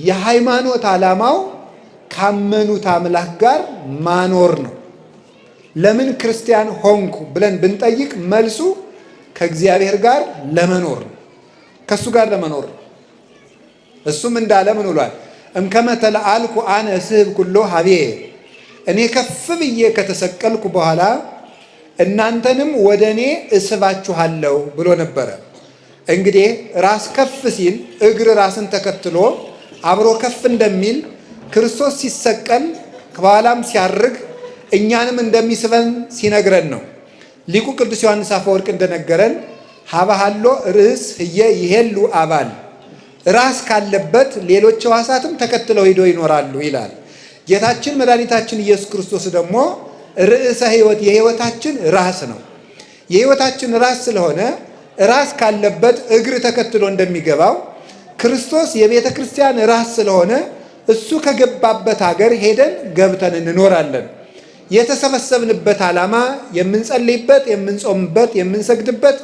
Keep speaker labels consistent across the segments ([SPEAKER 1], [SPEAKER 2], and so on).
[SPEAKER 1] የሃይማኖት ዓላማው ካመኑት አምላክ ጋር ማኖር ነው። ለምን ክርስቲያን ሆንኩ ብለን ብንጠይቅ መልሱ ከእግዚአብሔር ጋር ለመኖር ነው። ከእሱ ጋር ለመኖር ነው። እሱም እንዳለ ምን ብሏል? እምከመ ተለአልኩ አነ እስሕብ ኩሎ ሀቤ፣ እኔ ከፍ ብዬ ከተሰቀልኩ በኋላ እናንተንም ወደ እኔ እስባችኋለሁ ብሎ ነበረ። እንግዲህ ራስ ከፍ ሲል እግር ራስን ተከትሎ አብሮ ከፍ እንደሚል ክርስቶስ ሲሰቀል ከኋላም ሲያርግ እኛንም እንደሚስበን ሲነግረን ነው። ሊቁ ቅዱስ ዮሐንስ አፈወርቅ እንደነገረን ሀባሃሎ ርእስ ህየ ይሄሉ አባል፣ ራስ ካለበት ሌሎች ሕዋሳትም ተከትለው ሄደው ይኖራሉ ይላል። ጌታችን መድኃኒታችን ኢየሱስ ክርስቶስ ደግሞ ርዕሰ ሕይወት፣ የሕይወታችን ራስ ነው። የሕይወታችን ራስ ስለሆነ ራስ ካለበት እግር ተከትሎ እንደሚገባው ክርስቶስ የቤተ ክርስቲያን ራስ ስለሆነ እሱ ከገባበት ሀገር ሄደን ገብተን እንኖራለን። የተሰበሰብንበት ዓላማ የምንጸልይበት፣ የምንጾምበት፣ የምንሰግድበት፣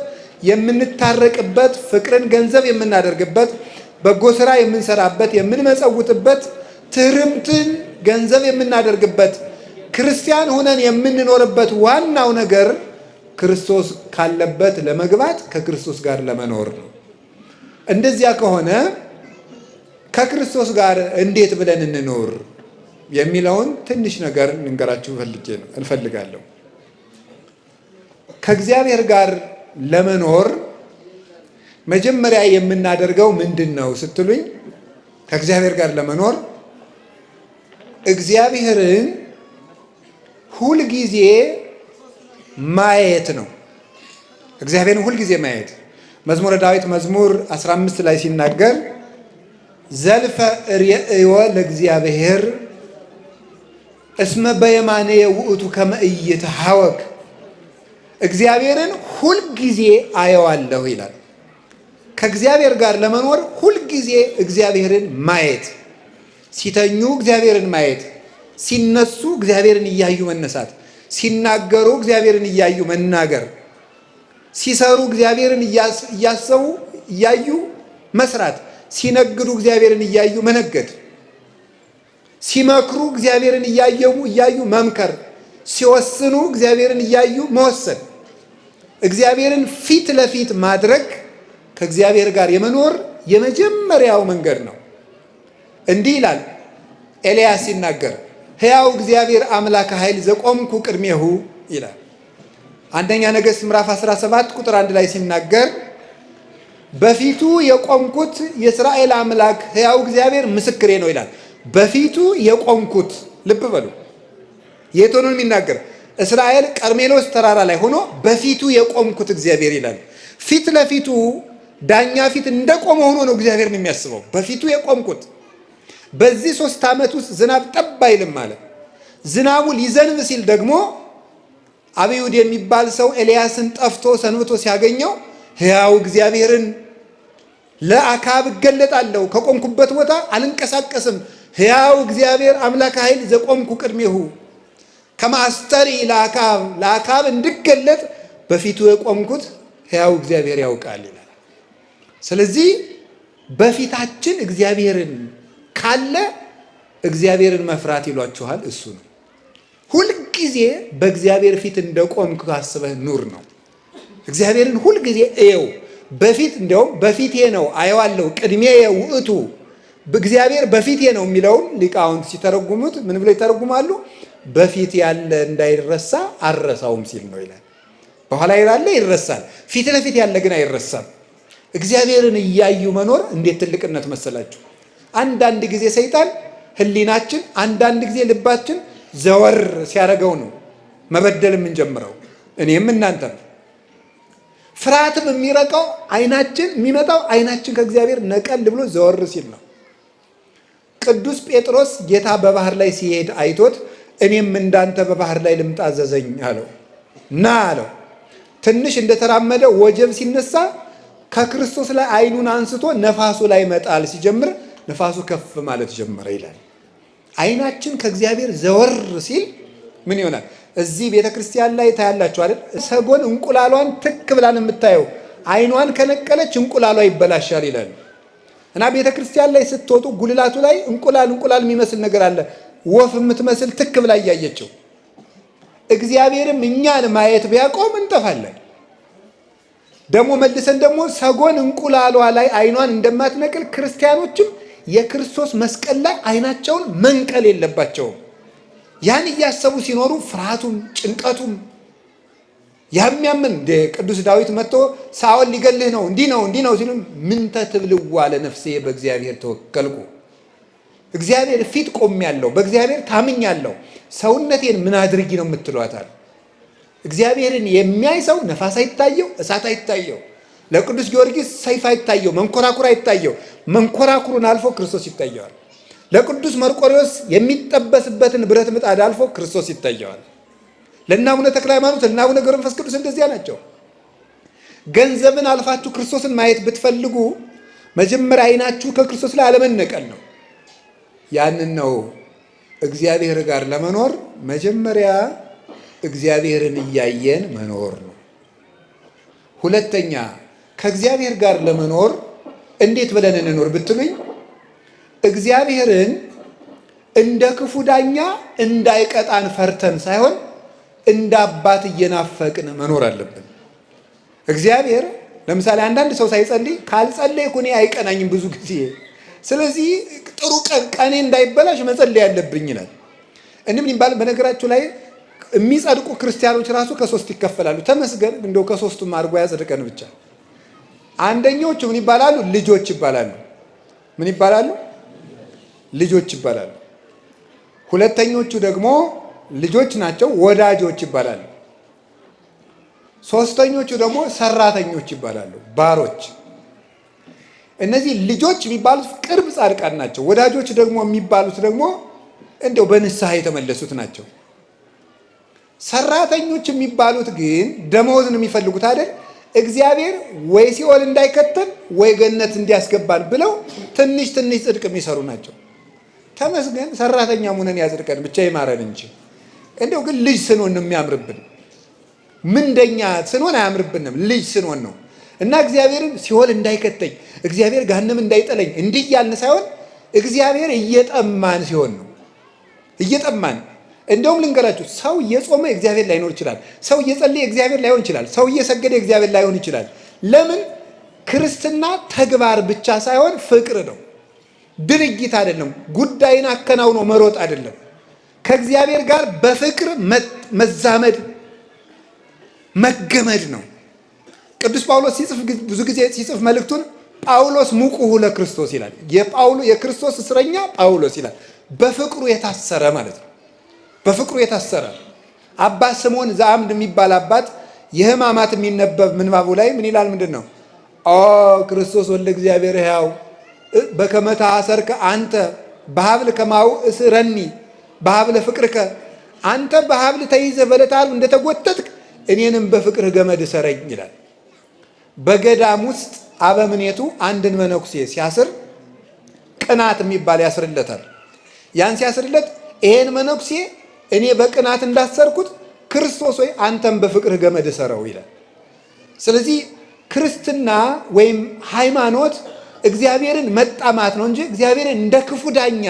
[SPEAKER 1] የምንታረቅበት፣ ፍቅርን ገንዘብ የምናደርግበት፣ በጎ ስራ የምንሰራበት፣ የምንመጸውትበት፣ ትህርምትን ገንዘብ የምናደርግበት፣ ክርስቲያን ሆነን የምንኖርበት ዋናው ነገር ክርስቶስ ካለበት ለመግባት ከክርስቶስ ጋር ለመኖር ነው። እንደዚያ ከሆነ ከክርስቶስ ጋር እንዴት ብለን እንኖር የሚለውን ትንሽ ነገር ልንገራችሁ እፈልጋለሁ። ከእግዚአብሔር ጋር ለመኖር መጀመሪያ የምናደርገው ምንድን ነው ስትሉኝ፣ ከእግዚአብሔር ጋር ለመኖር እግዚአብሔርን ሁልጊዜ ማየት ነው። እግዚአብሔርን ሁልጊዜ ማየት። መዝሙረ ዳዊት መዝሙር 15 ላይ ሲናገር ዘልፈ ርእዮ ለእግዚአብሔር እስመ በየማንየ ውእቱ ከመ ኢይትሐወክ፣ እግዚአብሔርን ሁልጊዜ አየዋለሁ ይላል። ከእግዚአብሔር ጋር ለመኖር ሁልጊዜ እግዚአብሔርን ማየት፣ ሲተኙ እግዚአብሔርን ማየት፣ ሲነሱ እግዚአብሔርን እያዩ መነሳት፣ ሲናገሩ እግዚአብሔርን እያዩ መናገር፣ ሲሰሩ እግዚአብሔርን እያሰቡ እያዩ መስራት፣ ሲነግዱ እግዚአብሔርን እያዩ መነገድ፣ ሲመክሩ እግዚአብሔርን እያዩ መምከር፣ ሲወስኑ እግዚአብሔርን እያዩ መወሰን። እግዚአብሔርን ፊት ለፊት ማድረግ ከእግዚአብሔር ጋር የመኖር የመጀመሪያው መንገድ ነው። እንዲህ ይላል ኤልያስ ሲናገር ሕያው እግዚአብሔር አምላከ ኃይል ዘቆምኩ ቅድሜሁ ይላል። አንደኛ ነገሥት ምዕራፍ 17 ቁጥር 1 ላይ ሲናገር በፊቱ የቆምኩት የእስራኤል አምላክ ሕያው እግዚአብሔር ምስክሬ ነው ይላል። በፊቱ የቆምኩት፣ ልብ በሉ፣ የት ሆኖ የሚናገር? እስራኤል ቀርሜሎስ ተራራ ላይ ሆኖ በፊቱ የቆምኩት እግዚአብሔር ይላል። ፊት ለፊቱ ዳኛ ፊት እንደቆመ ሆኖ ነው እግዚአብሔርን የሚያስበው። በፊቱ የቆምኩት። በዚህ 3 ዓመት ውስጥ ዝናብ ጠብ አይልም ማለት። ዝናቡ ሊዘንብ ሲል ደግሞ አብዩድ የሚባል ሰው ኤልያስን ጠፍቶ ሰንብቶ ሲያገኘው ሕያው እግዚአብሔርን ለአካብ እገለጣለሁ፣ ከቆምኩበት ቦታ አልንቀሳቀስም፣ ሕያው እግዚአብሔር አምላከ ኃይል ዘቆምኩ ቅድሜሁ ከመ አስተርኢ ለአካብ እንድገለጥ በፊቱ የቆምኩት ሕያው እግዚአብሔር ያውቃል ይላል። ስለዚህ በፊታችን እግዚአብሔርን ካለ እግዚአብሔርን መፍራት ይሏችኋል። እሱ ነው። ሁልጊዜ በእግዚአብሔር ፊት እንደቆምክ አስበህ ኑር ነው። እግዚአብሔርን ሁልጊዜ እየው። በፊት እንደውም በፊቴ ነው አየዋለሁ፣ ቅድሜ ውእቱ፣ እግዚአብሔር በፊቴ ነው የሚለውን ሊቃውንት ሲተረጉሙት ምን ብለው ይተረጉማሉ? በፊት ያለ እንዳይረሳ አረሳውም ሲል ነው ይላል። በኋላ ያለ ይረሳል፣ ፊት ለፊት ያለ ግን አይረሳም። እግዚአብሔርን እያዩ መኖር እንዴት ትልቅነት መሰላችሁ! አንዳንድ ጊዜ ሰይጣን ሕሊናችን፣ አንዳንድ ጊዜ ልባችን ዘወር ሲያደርገው ነው መበደል የምንጀምረው። እኔም እናንተም ፍርሃትም የሚረቀው አይናችን የሚመጣው አይናችን ከእግዚአብሔር ነቀል ብሎ ዘወር ሲል ነው። ቅዱስ ጴጥሮስ ጌታ በባህር ላይ ሲሄድ አይቶት እኔም እንዳንተ በባህር ላይ ልምጣ አዘዘኝ አለው። ና አለው። ትንሽ እንደተራመደ ወጀብ ሲነሳ ከክርስቶስ ላይ አይኑን አንስቶ ነፋሱ ላይ መጣል ሲጀምር ነፋሱ ከፍ ማለት ጀመረ ይላል። አይናችን ከእግዚአብሔር ዘወር ሲል ምን ይሆናል? እዚህ ቤተ ክርስቲያን ላይ ታያላችሁ አይደል? ሰጎን እንቁላሏን ትክ ብላን የምታየው አይኗን ከነቀለች እንቁላሏ ይበላሻል ይላል። እና ቤተክርስቲያን ላይ ስትወጡ ጉልላቱ ላይ እንቁላል የሚመስል ነገር አለ። ወፍ የምትመስል ትክ ብላ እያየችው። እግዚአብሔርም እኛን ማየት ቢያቆም እንጠፋለን። ደግሞ መልሰን ደግሞ ሰጎን እንቁላሏ ላይ አይኗን እንደማትነቅል ክርስቲያኖችም የክርስቶስ መስቀል ላይ አይናቸውን መንቀል የለባቸውም። ያን እያሰቡ ሲኖሩ ፍርሃቱም ጭንቀቱም ያምን ቅዱስ ዳዊት መጥቶ ሳኦል ሊገልህ ነው እንዲህ ነው ሲሉ ምንተ ትብልዋ ለነፍሴ በእግዚአብሔር ተወከልኩ፣ እግዚአብሔር ፊት ቆሜያለሁ፣ በእግዚአብሔር ታምኛለሁ፣ ሰውነቴን ምን አድርጊ ነው የምትሏታል? እግዚአብሔርን የሚያይ ሰው ነፋስ አይታየው፣ እሳት አይታየው፣ ለቅዱስ ጊዮርጊስ ሰይፍ አይታየው፣ መንኮራኩር አይታየው። መንኮራኩሩን አልፎ ክርስቶስ ይታየዋል። ለቅዱስ መርቆሬዎስ የሚጠበስበትን ብረት ምጣድ አልፎ ክርስቶስ ይታየዋል። ለእነ አቡነ ተክለ ሃይማኖት፣ ለእነ አቡነ ገብረ መንፈስ ቅዱስ እንደዚያ ናቸው። ገንዘብን አልፋችሁ ክርስቶስን ማየት ብትፈልጉ መጀመሪያ አይናችሁ ከክርስቶስ ላይ አለመነቀል ነው። ያንን ነው እግዚአብሔር ጋር ለመኖር መጀመሪያ እግዚአብሔርን እያየን መኖር ነው። ሁለተኛ ከእግዚአብሔር ጋር ለመኖር እንዴት ብለን እንኖር ብትሉኝ እግዚአብሔርን እንደ ክፉ ዳኛ እንዳይቀጣን ፈርተን ሳይሆን እንደ አባት እየናፈቅን መኖር አለብን። እግዚአብሔር ለምሳሌ አንዳንድ ሰው ሳይጸልይ ካልጸለይኩ እኔ አይቀናኝም ብዙ ጊዜ፣ ስለዚህ ጥሩ ቀኔ እንዳይበላሽ መጸለይ ያለብኝ ይላል። እንዲህ ምን ይባል? በነገራችሁ ላይ የሚጸድቁ ክርስቲያኖች ራሱ ከሶስት ይከፈላሉ። ተመስገን እንደው ከሶስቱም አድርጎ ያጸድቀን ብቻ። አንደኞቹ ምን ይባላሉ? ልጆች ይባላሉ። ምን ይባላሉ? ልጆች ይባላሉ። ሁለተኞቹ ደግሞ ልጆች ናቸው፣ ወዳጆች ይባላሉ። ሶስተኞቹ ደግሞ ሰራተኞች ይባላሉ፣ ባሮች። እነዚህ ልጆች የሚባሉት ቅርብ ጻድቃን ናቸው። ወዳጆች ደግሞ የሚባሉት ደግሞ እንደው በንስሐ የተመለሱት ናቸው። ሰራተኞች የሚባሉት ግን ደመወዝን የሚፈልጉት አይደል? እግዚአብሔር ወይ ሲኦል እንዳይከተል ወይ ገነት እንዲያስገባን ብለው ትንሽ ጽድቅ የሚሰሩ ናቸው። ተመስገን ሰራተኛ ሙነን ያጽድቀን ብቻ ይማረን እንጂ እንደው ግን ልጅ ስንሆን ነው የሚያምርብን። ምንደኛ ስንሆን አያምርብንም፣ ልጅ ስንሆን ነው። እና እግዚአብሔርን ሲኦል እንዳይከተኝ እግዚአብሔር ገሃነም እንዳይጠለኝ እንዲህ ያልን ሳይሆን እግዚአብሔር እየጠማን ሲሆን ነው። እየጠማን እንደውም ልንገራችሁ፣ ሰው እየጾመ እግዚአብሔር ላይኖር ይችላል። ሰው እየጸለየ እግዚአብሔር ላይሆን ይችላል። ሰው እየሰገደ እግዚአብሔር ላይሆን ይችላል። ለምን? ክርስትና ተግባር ብቻ ሳይሆን ፍቅር ነው። ድርጊት አይደለም። ጉዳይን አከናውኖ መሮጥ አይደለም። ከእግዚአብሔር ጋር በፍቅር መዛመድ መገመድ ነው። ቅዱስ ጳውሎስ ሲጽፍ ብዙ ጊዜ ሲጽፍ መልእክቱን ጳውሎስ ሙቁሁ ለክርስቶስ ይላል። የክርስቶስ እስረኛ ጳውሎስ ይላል። በፍቅሩ የታሰረ ማለት ነው። በፍቅሩ የታሰረ አባ ስምዖን ዘአምድ የሚባል አባት የሕማማት የሚነበብ ምንባቡ ላይ ምን ይላል? ምንድን ነው? ኦ ክርስቶስ ወልደ እግዚአብሔር ሕያው በከመ ተአሰርከ አንተ በሀብል ከማሁ እስረኒ በሀብለ ፍቅርከ፣ አንተ በሀብል ተይዘህ በዕለተ ዓርብ እንደተጎተትክ እኔንም በፍቅር ገመድ እሰረኝ ይላል። በገዳም ውስጥ አበምኔቱ አንድን መነኩሴ ሲያስር ቅናት የሚባል ያስርለታል። ያን ሲያስርለት ይሄን መነኩሴ እኔ በቅናት እንዳሰርኩት ክርስቶስ ወይ አንተም በፍቅር ገመድ እሰረው ይላል። ስለዚህ ክርስትና ወይም ሃይማኖት እግዚአብሔርን መጣማት ነው እንጂ እግዚአብሔርን እንደ ክፉ ዳኛ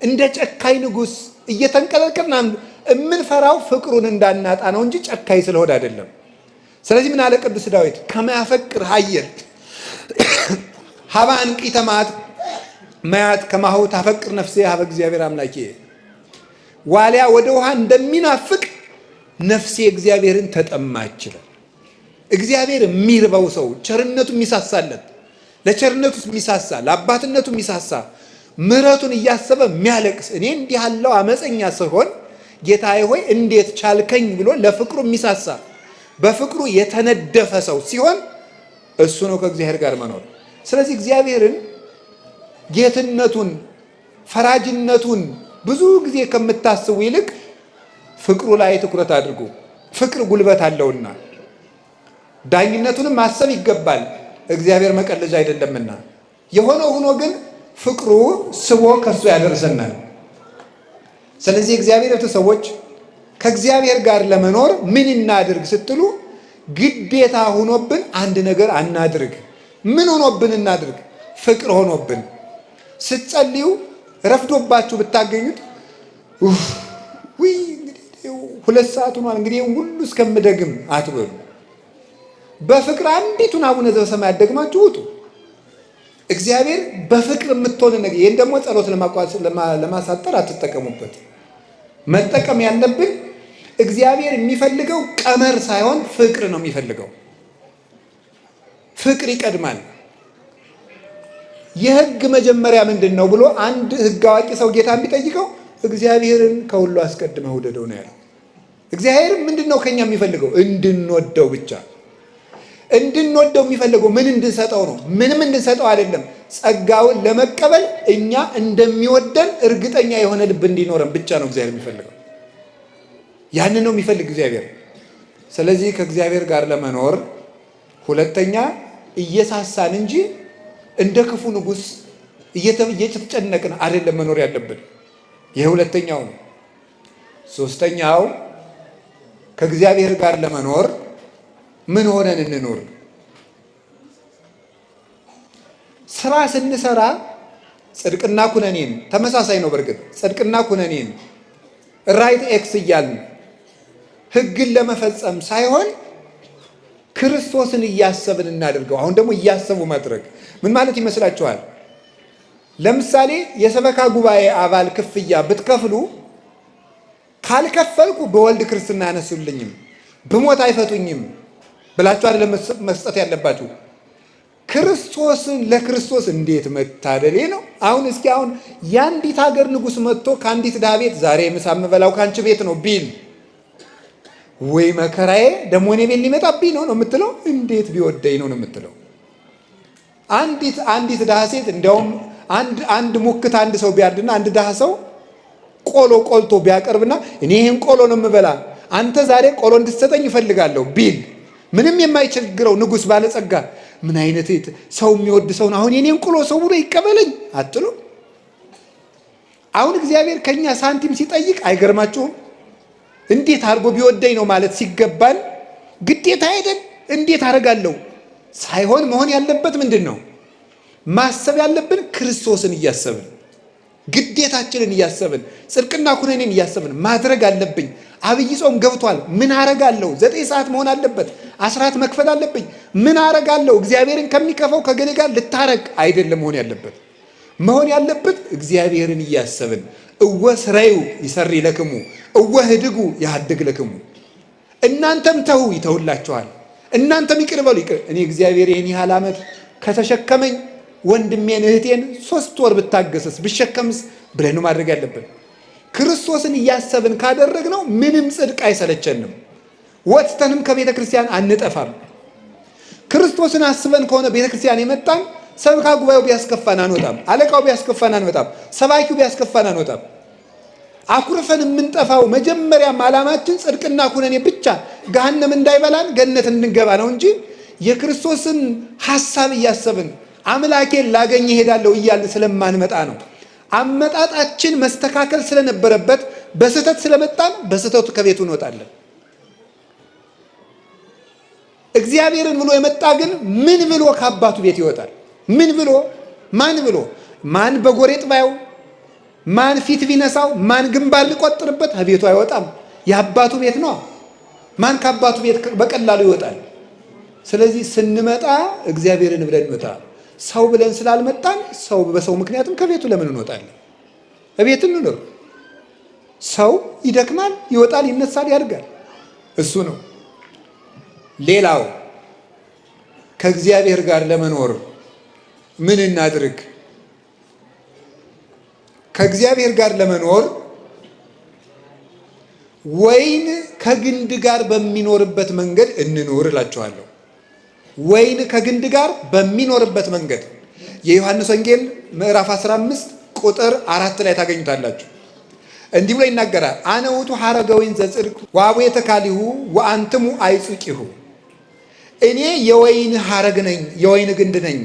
[SPEAKER 1] እንደ ጨካኝ ንጉሥ እየተንቀለቀልን የምንፈራው ፍቅሩን እንዳናጣ ነው እንጂ ጨካኝ ስለሆነ አይደለም። ስለዚህ ምን አለ ቅዱስ ዳዊት? ከማያፈቅር ሀየል ሀበ አንቂተ ማያት ከማሁ ታፈቅር ነፍሴ ሀበ እግዚአብሔር አምላኬ። ዋሊያ ወደ ውሃ እንደሚናፍቅ ነፍሴ እግዚአብሔርን ተጠማች ይላል። እግዚአብሔር የሚርበው ሰው ቸርነቱ የሚሳሳለት፣ ለቸርነቱ የሚሳሳ፣ ለአባትነቱ የሚሳሳ፣ ምሕረቱን እያሰበ የሚያለቅስ፣ እኔ እንዲህ ያለው አመፀኛ ስሆን ጌታዬ ሆይ እንዴት ቻልከኝ ብሎ ለፍቅሩ የሚሳሳ በፍቅሩ የተነደፈ ሰው ሲሆን እሱ ነው ከእግዚአብሔር ጋር መኖር። ስለዚህ እግዚአብሔርን ጌትነቱን ፈራጅነቱን ብዙ ጊዜ ከምታስቡ ይልቅ ፍቅሩ ላይ ትኩረት አድርጉ። ፍቅር ጉልበት አለውና ዳኝነቱንም ማሰብ ይገባል። እግዚአብሔር መቀለጃ አይደለምና። የሆነ ሆኖ ግን ፍቅሩ ስቦ ከሱ ያደርሰናል። ስለዚህ እግዚአብሔር ሰዎች ከእግዚአብሔር ጋር ለመኖር ምን እናድርግ ስትሉ ግዴታ ሆኖብን አንድ ነገር አናድርግ። ምን ሆኖብን እናድርግ? ፍቅር ሆኖብን ስትጸልዩ ረፍዶባችሁ ብታገኙት ውይ እንግዲህ 2 ሰዓት ሆኗል እንግዲህ ሁሉ እስከምደግም አትበሉ። በፍቅር አንዲቱን አቡነ ዘበሰማያት ደግማችሁ ውጡ። እግዚአብሔር በፍቅር የምትሆን ነገር ይሄን ደግሞ ጸሎት ለማሳጠር አትጠቀሙበት። መጠቀም ያለብን እግዚአብሔር የሚፈልገው ቀመር ሳይሆን ፍቅር ነው የሚፈልገው። ፍቅር ይቀድማል። የሕግ መጀመሪያ ምንድን ነው ብሎ አንድ ሕግ አዋቂ ሰው ጌታ ቢጠይቀው እግዚአብሔርን ከሁሉ አስቀድመህ ውደደው ነው ያለው። እግዚአብሔር ምንድን ነው ከኛ የሚፈልገው? እንድንወደው ብቻ። እንድንወደው የሚፈልገው ምን እንድንሰጠው ነው? ምንም እንድንሰጠው አይደለም። ጸጋውን ለመቀበል እኛ እንደሚወደን እርግጠኛ የሆነ ልብ እንዲኖረን ብቻ ነው እግዚአብሔር የሚፈልገው። ያንን ነው የሚፈልግ እግዚአብሔር። ስለዚህ ከእግዚአብሔር ጋር ለመኖር ሁለተኛ እየሳሳን እንጂ እንደ ክፉ ንጉሥ እየተጨነቅን አይደለም መኖር ያለብን። ይህ ሁለተኛው ነው። ሶስተኛው ከእግዚአብሔር ጋር ለመኖር ምን ሆነን እንኖር? ስራ ስንሰራ ጽድቅና ኩነኔን ተመሳሳይ ነው። በእርግጥ ጽድቅና ኩነኔን ራይት ኤክስ እያልን ሕግን ለመፈጸም ሳይሆን ክርስቶስን እያሰብን እናድርገው። አሁን ደግሞ እያሰቡ ማድረግ ምን ማለት ይመስላችኋል? ለምሳሌ የሰበካ ጉባኤ አባል ክፍያ ብትከፍሉ ካልከፈልኩ በወልድ ክርስትና ያነሱልኝም ብሞት አይፈቱኝም ብላችሁ አይደለም መስጠት ያለባችሁ። ክርስቶስን ለክርስቶስ እንዴት መታደሌ ነው። አሁን እስኪ አሁን የአንዲት ሀገር ንጉሥ መጥቶ ከአንዲት ድሃ ቤት ዛሬ ምሳ የምበላው ከአንቺ ቤት ነው ቢል ወይ መከራዬ ደግሞ እኔ ቤት ሊመጣብኝ ነው የምትለው? እንዴት ቢወደኝ ነው የምትለው? አንዲት ድሃ ሴት እንዲያውም አንድ ሙክት አንድ ሰው ቢያርድና አንድ ድሃ ሰው ቆሎ ቆልቶ ቢያቀርብና እኔ ይህን ቆሎ ነው የምበላ አንተ ዛሬ ቆሎ እንድትሰጠኝ እፈልጋለሁ ቢል ምንም የማይቸግረው ንጉሥ ባለጸጋ ምን አይነት ሰው የሚወድ ሰው ነው አሁን የኔን ቆሎ ሰው ብሎ ይቀበለኝ አትሉ? አሁን እግዚአብሔር ከኛ ሳንቲም ሲጠይቅ አይገርማችሁም? እንዴት አድርጎ ቢወደኝ ነው ማለት ሲገባል ግዴታ አይደል? እንዴት አደርጋለሁ ሳይሆን መሆን ያለበት ምንድን ነው? ማሰብ ያለብን ክርስቶስን እያሰብን ግዴታችንን እያሰብን ጽድቅና ኩነኔን እያሰብን ማድረግ አለብኝ። አብይ ጾም ገብቷል። ምን አረጋለሁ? 9 ሰዓት መሆን አለበት። አስራት መክፈል አለብኝ። ምን አረጋለሁ? እግዚአብሔርን ከሚከፋው ከገሌ ጋር ልታረቅ አይደለም መሆን ያለበት። መሆን ያለበት እግዚአብሔርን እያሰብን እወ ስራዩ ይሰሪ ለክሙ እወ ህድጉ ያድግ ለክሙ። እናንተም ተው ይተውላችኋል፣ እናንተም ይቅር በሉ ይቅር። እኔ እግዚአብሔር ይህን ያህል ዓመት ከተሸከመኝ ወንድሜን እህቴን 3 ወር ብታገሰስ ብሸከምስ ብለን ማድረግ ያለብን። ክርስቶስን እያሰብን ካደረግነው ምንም ጽድቅ አይሰለቸንም፣ ወጥተንም ከቤተ ክርስቲያን አንጠፋም። ክርስቶስን አስበን ከሆነ ቤተ ክርስቲያን የመጣን ሰብካ ጉባኤው ቢያስከፋን አንወጣም፣ አለቃው ቢያስከፋን አንወጣም፣ ሰባኪው ቢያስከፋን አንወጣም። አኩርፈን የምንጠፋው መጀመሪያም ዓላማችን ጽድቅና ኩነኔ ብቻ ገሃነም እንዳይበላን ገነት እንገባ ነው እንጂ የክርስቶስን ሐሳብ እያሰብን አምላኬን ላገኝ እሄዳለሁ እያልን ስለማንመጣ ነው። አመጣጣችን መስተካከል ስለነበረበት በስህተት ስለመጣን በስህተቱ ከቤቱ እንወጣለን። እግዚአብሔርን ብሎ የመጣ ግን ምን ብሎ ከአባቱ ቤት ይወጣል? ምን ብሎ ማን ብሎ ማን በጎሬጥ ባየው ማን ፊት ቢነሳው ማን ግንባር ቢቆጥርበት ከቤቱ አይወጣም። የአባቱ ቤት ነው። ማን ከአባቱ ቤት በቀላሉ ይወጣል? ስለዚህ ስንመጣ እግዚአብሔርን ብለን እንመጣ። ሰው ብለን ስላልመጣን ሰው በሰው ምክንያትም ከቤቱ ለምን እንወጣለን? እቤት እንኖር። ሰው ይደክማል፣ ይወጣል፣ ይነሳል፣ ያድጋል። እሱ ነው። ሌላው ከእግዚአብሔር ጋር ለመኖር ምን እናድርግ? ከእግዚአብሔር ጋር ለመኖር ወይን ከግንድ ጋር በሚኖርበት መንገድ እንኖር እላችኋለሁ። ወይን ከግንድ ጋር በሚኖርበት መንገድ የዮሐንስ ወንጌል ምዕራፍ 15 ቁጥር 4 ላይ ታገኙታላችሁ። እንዲህ ብሎ ይናገራል። አነ ውእቱ ሐረገ ወይን ዘጽድቅ ወአቡየ ተካሊሁ ወአንትሙ አይጹቂሁ። እኔ የወይን ሐረግ ነኝ፣ የወይን ግንድ ነኝ፣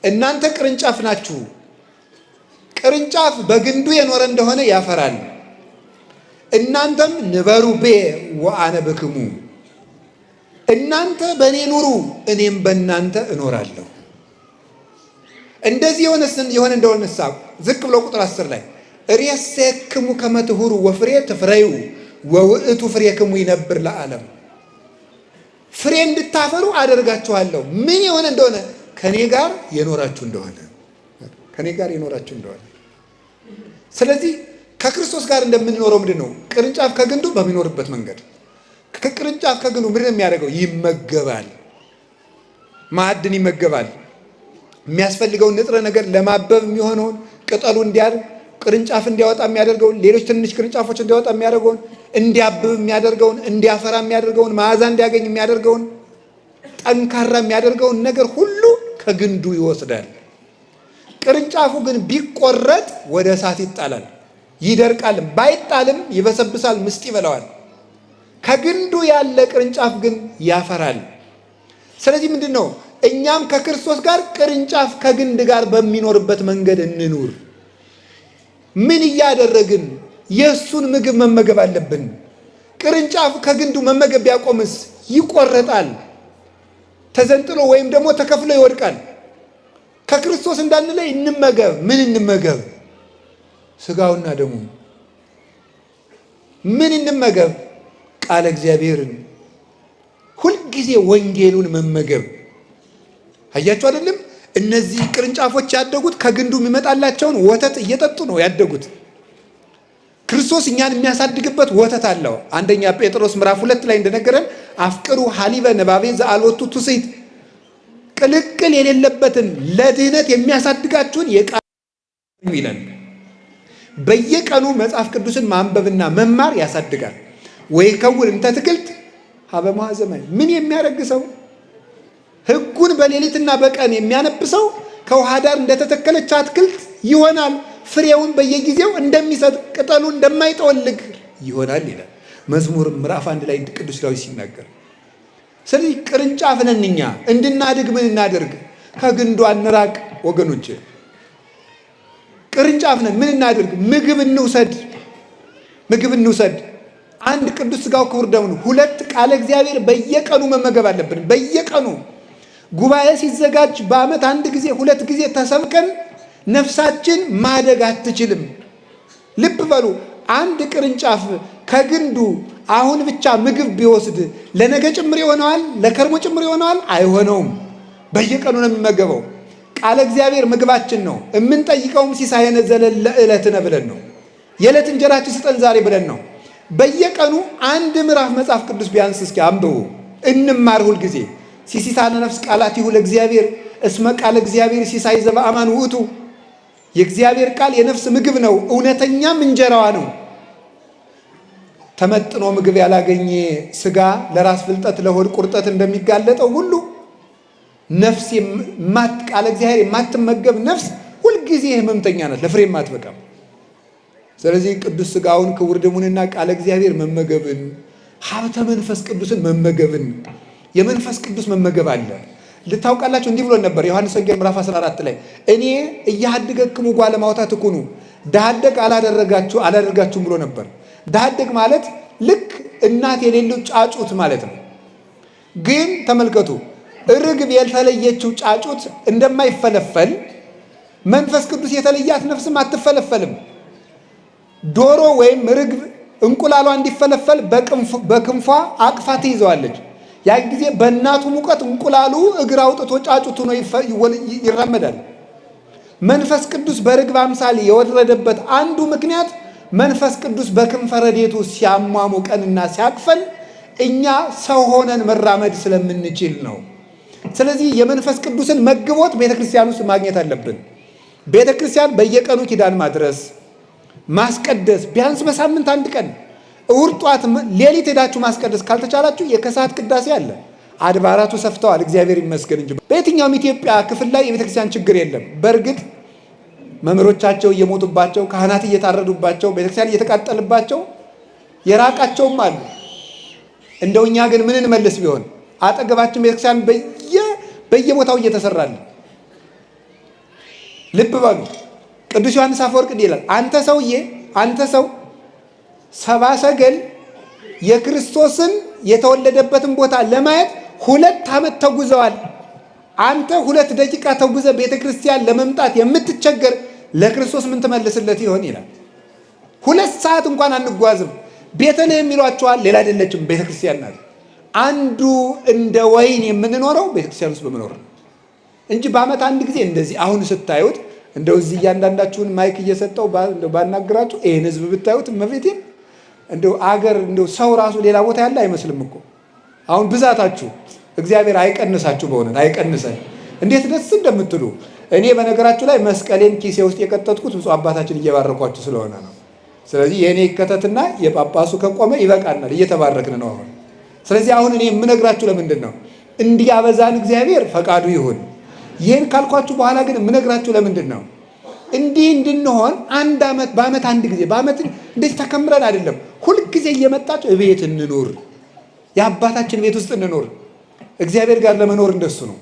[SPEAKER 1] እናንተ ቅርንጫፍ ናችሁ። ቅርንጫፍ በግንዱ የኖረ እንደሆነ ያፈራል። እናንተም ንበሩ ቤ ወአነ ብክሙ፣ እናንተ በእኔ ኑሩ እኔም በእናንተ እኖራለሁ። እንደዚህ የሆነ እንደሆነ ዝቅ ብሎ ቁጥር 10 ላይ ርእሰክሙ ከመ ትሁሩ ወፍሬ ትፍረዩ ወውእቱ ፍሬክሙ ይነብር ለዓለም። ፍሬ እንድታፈሩ አደርጋችኋለሁ። ምን የሆነ እንደሆነ ከኔ ጋር የኖራችሁ እንደሆነ ስለዚህ ከክርስቶስ ጋር እንደምንኖረው ምንድን ነው? ቅርንጫፍ ከግንዱ በሚኖርበት መንገድ ከቅርንጫፍ ከግንዱ ምንድን ነው የሚያደርገው? ይመገባል። ማዕድን ይመገባል። የሚያስፈልገውን ንጥረ ነገር ለማበብ የሚሆነውን ቅጠሉ እንዲያድግ ቅርንጫፍ እንዲያወጣ የሚያደርገውን ሌሎች ትንሽ ቅርንጫፎች እንዲያወጣ የሚያደርገውን እንዲያብብ የሚያደርገውን እንዲያፈራ የሚያደርገውን መዓዛ እንዲያገኝ የሚያደርገውን ጠንካራ የሚያደርገውን ነገር ሁሉ ከግንዱ ይወስዳል። ቅርንጫፉ ግን ቢቆረጥ ወደ እሳት ይጣላል፣ ይደርቃልም። ባይጣልም ይበሰብሳል፣ ምስጥ ይበላዋል። ከግንዱ ያለ ቅርንጫፍ ግን ያፈራል። ስለዚህ ምንድን ነው? እኛም ከክርስቶስ ጋር ቅርንጫፍ ከግንድ ጋር በሚኖርበት መንገድ እንኑር። ምን እያደረግን? የእሱን ምግብ መመገብ አለብን። ቅርንጫፍ ከግንዱ መመገብ ቢያቆምስ ይቆረጣል፣ ተዘንጥሎ ወይም ደግሞ ተከፍሎ ይወድቃል። ከክርስቶስ እንዳንለይ እንመገብ። ምን እንመገብ? ስጋውና ደሙ። ምን እንመገብ? ቃለ እግዚአብሔርን፣ ሁልጊዜ ወንጌሉን መመገብ። አያችሁ አይደለም? እነዚህ ቅርንጫፎች ያደጉት ከግንዱ የሚመጣላቸውን ወተት እየጠጡ ነው ያደጉት። ክርስቶስ እኛን የሚያሳድግበት ወተት አለው። አንደኛ ጴጥሮስ ምዕራፍ 2 ላይ እንደነገረን አፍቅሩ ሀሊበ ነባቤ ዘአልወቱ ትውስት፣ ቅልቅል የሌለበትን ለድህነት የሚያሳድጋችሁን የቃል ይላል። በየቀኑ መጽሐፍ ቅዱስን ማንበብና መማር ያሳድጋል። ወይ ከውን እንተ ትክልት ሀበ መዋዘማይ። ምን የሚያደርግ ሰው ሕጉን በሌሊትና በቀን የሚያነብሰው ከውሃ ዳር እንደተተከለች አትክልት ይሆናል። ፍሬውን በየጊዜው እንደሚሰጥ ቅጠሉ እንደማይጠወልግ ይሆናል ይላል መዝሙር ምዕራፍ 1 ላይ ቅዱስ ዳዊት ሲናገር። ስለዚህ ቅርንጫፍ ነን እኛ። እንድናድግ ምን እናደርግ? ከግንዱ አንራቅ ወገኖች። ቅርንጫፍ ነን። ምን እናድርግ? ምግብ እንውሰድ። አንድ ቅዱስ ሥጋው ክቡር ደሙ ነው። 2 ቃለ እግዚአብሔር በየቀኑ መመገብ አለብን። በየቀኑ ጉባኤ ሲዘጋጅ በዓመት 1 ጊዜ 2 ጊዜ ተሰብከን ነፍሳችን ማደግ አትችልም። ልብ በሉ። አንድ ቅርንጫፍ ከግንዱ አሁን ብቻ ምግብ ቢወስድ ለነገ ጭምር ይሆነዋል? ለከርሞ ጭምር ይሆነዋል? አይሆነውም። በየቀኑ ነው የሚመገበው። ቃለ እግዚአብሔር ምግባችን ነው። የምንጠይቀውም ሲሳየነ ዘለለ ዕለትነ ብለን ነው። የዕለት እንጀራችን ስጠን ዛሬ ብለን ነው። በየቀኑ 1 ምዕራፍ መጽሐፍ ቅዱስ ቢያንስ እስኪ አንብቡ፣ እንማር። ሁልጊዜ ሲሲሳነ ነፍስ ቃላቲሁ ለእግዚአብሔር እስመ ቃለ እግዚአብሔር ሲሳይ ዘበአማን ውእቱ። የእግዚአብሔር ቃል የነፍስ ምግብ ነው፣ እውነተኛም እንጀራዋ ነው። ተመጥኖ ምግብ ያላገኘ ስጋ ለራስ ፍልጠት ለሆድ ቁርጠት እንደሚጋለጠው ሁሉ ነፍስ ቃለ እግዚአብሔር የማትመገብ ነፍስ ሁልጊዜ ህመምተኛ ናት፣ ለፍሬ የማትበቃም። ስለዚህ ቅዱስ ስጋውን ክቡር ደሙንና ቃለ እግዚአብሔር መመገብን፣ ሀብተ መንፈስ ቅዱስን መመገብን፣ የመንፈስ ቅዱስ መመገብ አለ። ልታውቃላችሁ እንዲህ ብሎ ነበር ዮሐንስ ወንጌል ምዕራፍ 14 ላይ እኔ እያሃድገክሙ ጓለ ማውታት እኩኑ ዳሃደግ አላደርጋችሁም ብሎ ነበር። ዳሃደግ ማለት ልክ እናት የሌለው ጫጩት ማለት ነው። ግን ተመልከቱ፣ ርግብ የተለየችው ጫጩት እንደማይፈለፈል መንፈስ ቅዱስ የተለያት ነፍስም አትፈለፈልም። ዶሮ ወይም ርግብ እንቁላሏ እንዲፈለፈል በክንፏ አቅፋ ትይዘዋለች። ያን ጊዜ በእናቱ ሙቀት እንቁላሉ እግር አውጥቶ ጫጩት ሆኖ ይራመዳል። መንፈስ ቅዱስ በርግብ አምሳል የወረደበት አንዱ ምክንያት መንፈስ ቅዱስ በክንፈ ረድኤቱ ሲያሟሙቀንና ሲያቅፈን እኛ ሰው ሆነን መራመድ ስለምንችል ነው። ስለዚህ የመንፈስ ቅዱስን መግቦት ቤተክርስቲያን ውስጥ ማግኘት አለብን። ቤተክርስቲያን በየቀኑ ኪዳን ማድረስ፣ ማስቀደስ፣ ቢያንስ በሳምንት 1 ቀን እሑድ ጧት ሌሊት ሄዳችሁ ማስቀደስ ካልተቻላችሁ የከሰዓት ቅዳሴ አለ። አድባራቱ ሰፍተዋል፣ እግዚአብሔር ይመስገን እንጂ በየትኛውም ኢትዮጵያ ክፍል ላይ የቤተክርስቲያን ችግር የለም። በእርግጥ መምህሮቻቸው እየሞቱባቸው፣ ካህናት እየታረዱባቸው፣ ቤተክርስቲያን እየተቃጠልባቸው የራቃቸውም አሉ። እንደው እኛ ግን ምን እንመልስ ቢሆን አጠገባችን ቤተክርስቲያን በየቦታው እየተሰራልን። ልብ በሉ። ቅዱስ ዮሐንስ አፈወርቅ እንዲህ ይላል፣ አንተ ሰው 70 ሰገል የክርስቶስን የተወለደበትን ቦታ ለማየት 2 ዓመት ተጉዘዋል። አንተ 2 ደቂቃ ተጉዘ ቤተክርስቲያን ለመምጣት የምትቸገር ለክርስቶስ ምን ትመልስለት ይሆን ይላል። 2 ሰዓት እንኳን አንጓዝም። ቤተልሔም የሚሏቸዋል፣ ሌላ አይደለችም ቤተክርስቲያን ናት። አንዱ እንደ ወይን የምንኖረው ቤተክርስቲያን ውስጥ በመኖር ነው እንጂ በዓመት አንድ ጊዜ እንደዚህ አሁን ስታዩት እንደው እዚህ እያንዳንዳችሁን ማይክ እየሰጠው ባናግራችሁ ይሄን ህዝብ ብታዩት እመቤቴን እንደው አገር እንደው ሰው ራሱ ሌላ ቦታ ያለ አይመስልም እኮ። አሁን ብዛታችሁ እግዚአብሔር አይቀንሳችሁ፣ በእውነት አይቀንሰን። እንዴት ደስ እንደምትሉ እኔ በነገራችሁ ላይ መስቀሌን ኪሴ ውስጥ የቀጠጥኩት ብፁዕ አባታችን እየባረኳችሁ ስለሆነ ነው። ስለዚህ የእኔ ይከተትና የጳጳሱ ከቆመ ይበቃናል፣ እየተባረክን ነው አሁን። ስለዚህ አሁን እኔ የምነግራችሁ ለምንድን ነው? እንዲያበዛን እግዚአብሔር ፈቃዱ ይሁን። ይህን ካልኳችሁ በኋላ ግን የምነግራችሁ ለምንድን ነው? እንዲህ እንድንሆን በዓመት አንድ ጊዜ በዓመት እንደዚህ ተከምረን አይደለም፣ ሁልጊዜ እየመጣችሁ ቤት እንኑር፣ የአባታችን ቤት ውስጥ እንኑር። እግዚአብሔር ጋር ለመኖር እንደሱ ነው።